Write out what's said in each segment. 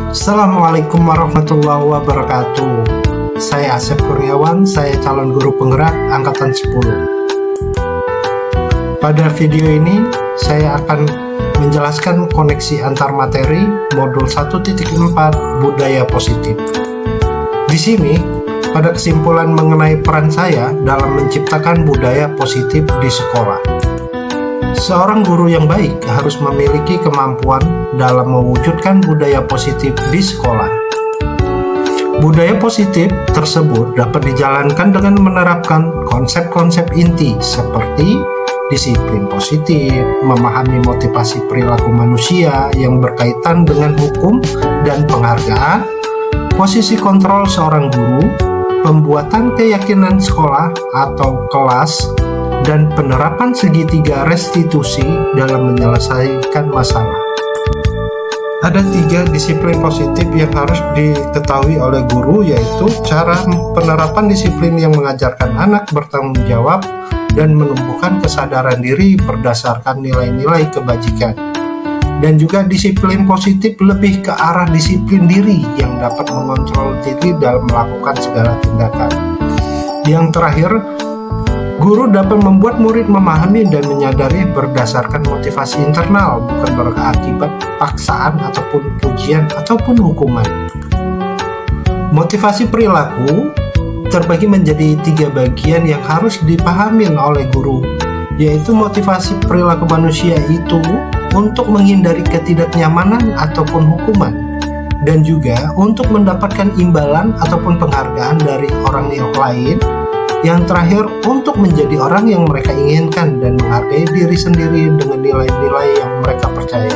Assalamualaikum warahmatullahi wabarakatuh. Saya Asep Kurniawan, saya calon guru penggerak angkatan 10. Pada video ini, saya akan menjelaskan koneksi antar materi modul 1.4 budaya positif. Di sini, pada kesimpulan mengenai peran saya dalam menciptakan budaya positif di sekolah. Seorang guru yang baik harus memiliki kemampuan dalam mewujudkan budaya positif di sekolah. Budaya positif tersebut dapat dijalankan dengan menerapkan konsep-konsep inti seperti disiplin positif, memahami motivasi perilaku manusia yang berkaitan dengan hukum dan penghargaan, posisi kontrol seorang guru, pembuatan keyakinan sekolah atau kelas, dan penerapan segitiga restitusi dalam menyelesaikan masalah. Ada 3 disiplin positif yang harus diketahui oleh guru, yaitu cara penerapan disiplin yang mengajarkan anak bertanggung jawab dan menumbuhkan kesadaran diri berdasarkan nilai-nilai kebajikan. Dan juga disiplin positif lebih ke arah disiplin diri yang dapat mengontrol diri dalam melakukan segala tindakan. Yang terakhir, guru dapat membuat murid memahami dan menyadari berdasarkan motivasi internal, bukan berakibat paksaan ataupun pujian ataupun hukuman. Motivasi perilaku terbagi menjadi 3 bagian yang harus dipahami oleh guru, yaitu motivasi perilaku manusia itu untuk menghindari ketidaknyamanan ataupun hukuman, dan juga untuk mendapatkan imbalan ataupun penghargaan dari orang yang lain. Yang terakhir, untuk menjadi orang yang mereka inginkan dan menghargai diri sendiri dengan nilai-nilai yang mereka percaya.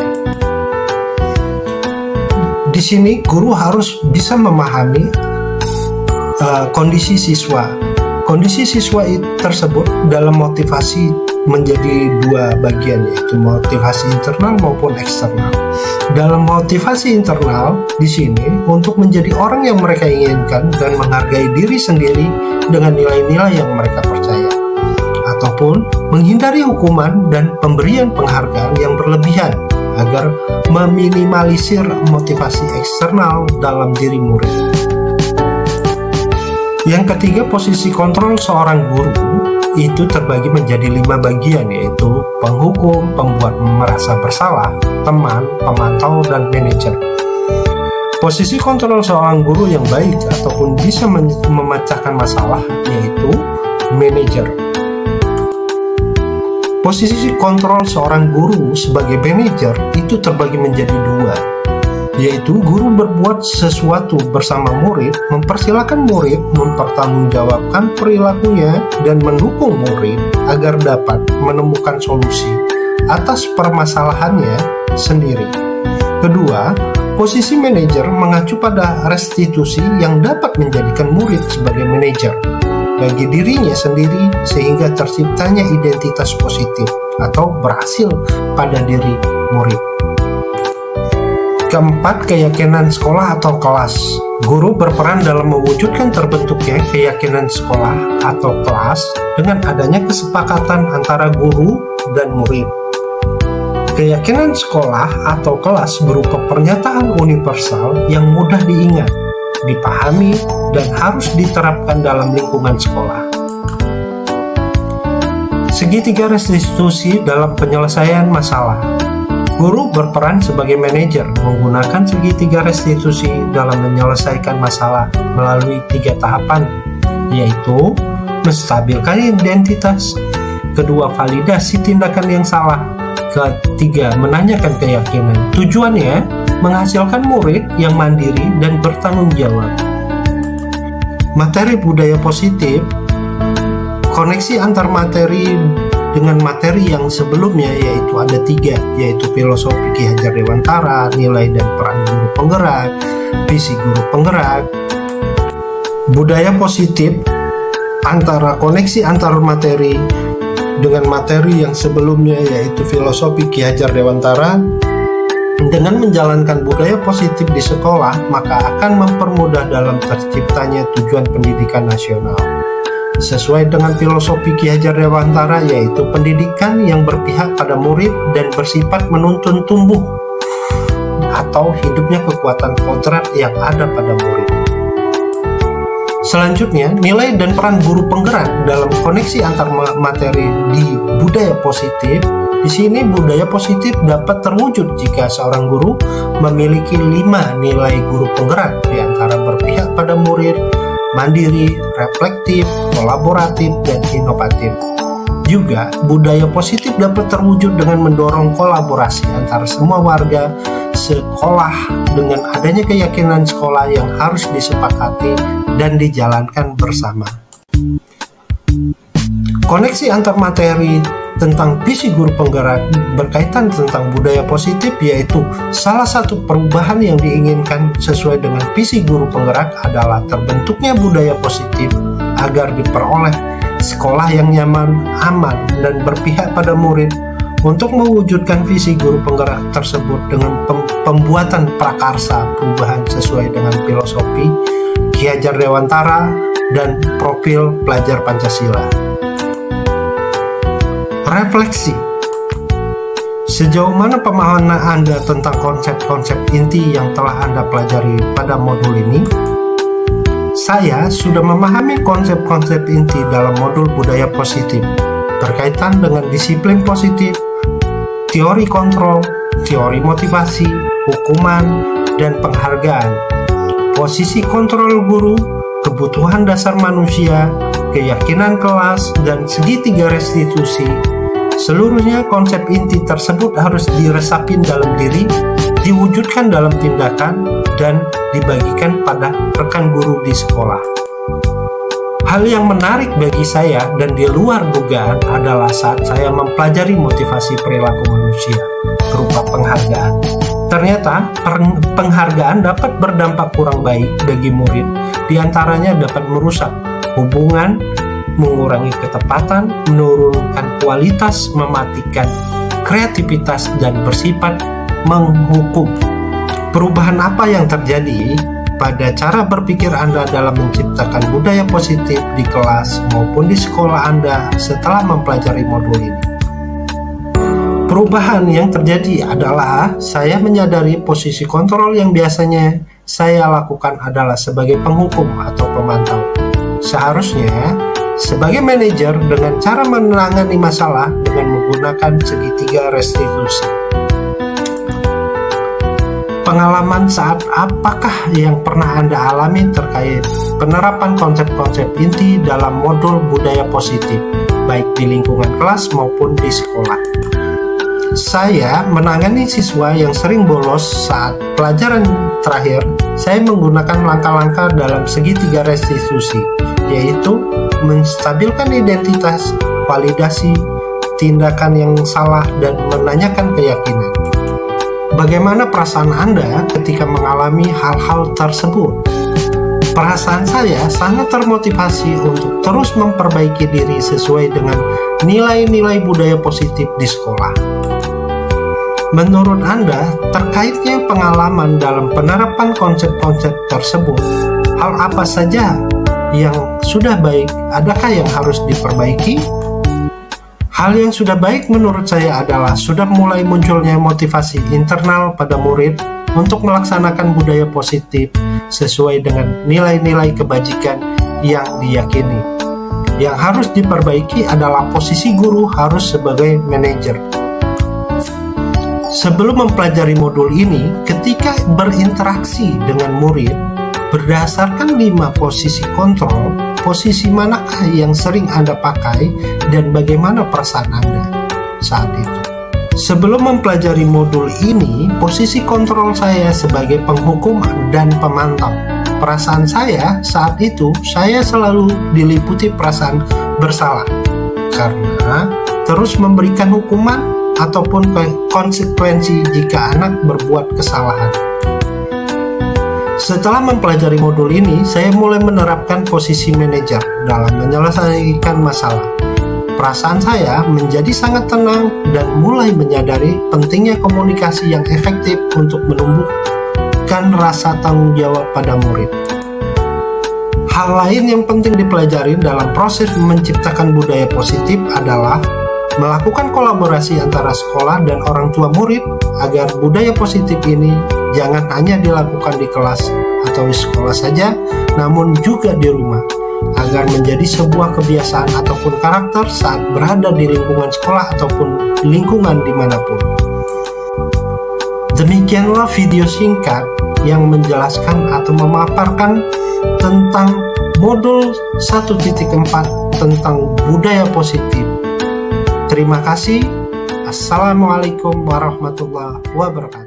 Di sini, guru harus bisa memahami kondisi siswa. Kondisi siswa tersebut dalam motivasi menjadi 2 bagian, yaitu motivasi internal maupun eksternal. Dalam motivasi internal, di sini untuk menjadi orang yang mereka inginkan dan menghargai diri sendiri dengan nilai-nilai yang mereka percaya, ataupun menghindari hukuman dan pemberian penghargaan yang berlebihan agar meminimalisir motivasi eksternal dalam diri murid. Yang ketiga, posisi kontrol seorang guru itu terbagi menjadi 5 bagian, yaitu penghukum, pembuat merasa bersalah, teman, pemantau, dan manajer. Posisi kontrol seorang guru yang baik ataupun bisa memecahkan masalah, yaitu manajer. Posisi kontrol seorang guru sebagai manajer itu terbagi menjadi 2, yaitu guru berbuat sesuatu bersama murid, mempersilahkan murid mempertanggungjawabkan perilakunya dan mendukung murid agar dapat menemukan solusi atas permasalahannya sendiri. Kedua, posisi manajer mengacu pada restitusi yang dapat menjadikan murid sebagai manajer bagi dirinya sendiri sehingga terciptanya identitas positif atau berhasil pada diri murid. Keempat, keyakinan sekolah atau kelas. Guru berperan dalam mewujudkan terbentuknya keyakinan sekolah atau kelas dengan adanya kesepakatan antara guru dan murid. Keyakinan sekolah atau kelas berupa pernyataan universal yang mudah diingat, dipahami, dan harus diterapkan dalam lingkungan sekolah. Segitiga restitusi dalam penyelesaian masalah. Guru berperan sebagai manajer menggunakan segitiga restitusi dalam menyelesaikan masalah melalui 3 tahapan, yaitu menstabilkan identitas, kedua validasi tindakan yang salah, ketiga menanyakan keyakinan. Tujuannya menghasilkan murid yang mandiri dan bertanggung jawab. Materi budaya positif, koneksi antar materi dengan materi yang sebelumnya, yaitu ada 3, yaitu filosofi Ki Hajar Dewantara, nilai dan peran guru penggerak, visi guru penggerak. Budaya positif antara koneksi antar materi dengan materi yang sebelumnya, yaitu filosofi Ki Hajar Dewantara. Dengan menjalankan budaya positif di sekolah, maka akan mempermudah dalam terciptanya tujuan pendidikan nasional. Sesuai dengan filosofi Ki Hajar Dewantara, yaitu pendidikan yang berpihak pada murid dan bersifat menuntun tumbuh atau hidupnya kekuatan kodrat yang ada pada murid. Selanjutnya, nilai dan peran guru penggerak dalam koneksi antar materi di budaya positif. Di sini budaya positif dapat terwujud jika seorang guru memiliki 5 nilai guru penggerak, di antara berpihak pada murid, mandiri, reflektif, kolaboratif, dan inovatif. Juga, budaya positif dapat terwujud dengan mendorong kolaborasi antara semua warga sekolah dengan adanya keyakinan sekolah yang harus disepakati dan dijalankan bersama. Koneksi antar materi tentang visi guru penggerak berkaitan tentang budaya positif, yaitu salah satu perubahan yang diinginkan sesuai dengan visi guru penggerak adalah terbentuknya budaya positif agar diperoleh sekolah yang nyaman, aman, dan berpihak pada murid. Untuk mewujudkan visi guru penggerak tersebut dengan pembuatan prakarsa perubahan sesuai dengan filosofi Ki Hajar Dewantara dan profil pelajar Pancasila. Refleksi. Sejauh mana pemahaman Anda tentang konsep-konsep inti yang telah Anda pelajari pada modul ini? Saya sudah memahami konsep-konsep inti dalam modul budaya positif berkaitan dengan disiplin positif, teori kontrol, teori motivasi, hukuman, dan penghargaan, posisi kontrol guru, kebutuhan dasar manusia, keyakinan kelas, dan segitiga restitusi. Seluruhnya konsep inti tersebut harus diresapin dalam diri, diwujudkan dalam tindakan, dan dibagikan pada rekan guru di sekolah. Hal yang menarik bagi saya dan di luar dugaan adalah saat saya mempelajari motivasi perilaku manusia berupa penghargaan. Ternyata penghargaan dapat berdampak kurang baik bagi murid, diantaranya dapat merusak hubungan, mengurangi ketepatan, menurunkan kualitas, mematikan kreativitas, dan bersifat menghukum. Perubahan apa yang terjadi pada cara berpikir Anda dalam menciptakan budaya positif di kelas maupun di sekolah Anda setelah mempelajari modul ini? Perubahan yang terjadi adalah saya menyadari posisi kontrol yang biasanya saya lakukan adalah sebagai penghukum atau pemantau. Seharusnya sebagai manajer dengan cara menangani masalah dengan menggunakan segitiga restitusi. Pengalaman saat apakah yang pernah Anda alami terkait penerapan konsep-konsep inti dalam modul budaya positif, baik di lingkungan kelas maupun di sekolah? Saya menangani siswa yang sering bolos saat pelajaran terakhir. Saya menggunakan langkah-langkah dalam segitiga restitusi, yaitu menstabilkan identitas, validasi, tindakan yang salah, dan menanyakan keyakinan. Bagaimana perasaan Anda ketika mengalami hal-hal tersebut? Perasaan saya sangat termotivasi untuk terus memperbaiki diri sesuai dengan nilai-nilai budaya positif di sekolah. Menurut Anda, terkaitnya pengalaman dalam penerapan konsep-konsep tersebut, hal apa saja yang sudah baik, adakah yang harus diperbaiki? Hal yang sudah baik menurut saya adalah sudah mulai munculnya motivasi internal pada murid untuk melaksanakan budaya positif sesuai dengan nilai-nilai kebajikan yang diyakini. Yang harus diperbaiki adalah posisi guru harus sebagai manajer. Sebelum mempelajari modul ini, ketika berinteraksi dengan murid, berdasarkan 5 posisi kontrol, posisi manakah yang sering Anda pakai dan bagaimana perasaan Anda saat itu? Sebelum mempelajari modul ini, posisi kontrol saya sebagai penghukum dan pemantau. Perasaan saya saat itu, saya selalu diliputi perasaan bersalah karena terus memberikan hukuman ataupun konsekuensi jika anak berbuat kesalahan. Setelah mempelajari modul ini, saya mulai menerapkan posisi manajer dalam menyelesaikan masalah. Perasaan saya menjadi sangat tenang dan mulai menyadari pentingnya komunikasi yang efektif untuk menumbuhkan rasa tanggung jawab pada murid. Hal lain yang penting dipelajari dalam proses menciptakan budaya positif adalah melakukan kolaborasi antara sekolah dan orang tua murid agar budaya positif ini jangan hanya dilakukan di kelas atau di sekolah saja, namun juga di rumah, agar menjadi sebuah kebiasaan ataupun karakter saat berada di lingkungan sekolah ataupun lingkungan dimanapun. Demikianlah video singkat yang menjelaskan atau memaparkan tentang modul 1.4 tentang budaya positif. Terima kasih. Assalamualaikum warahmatullahi wabarakatuh.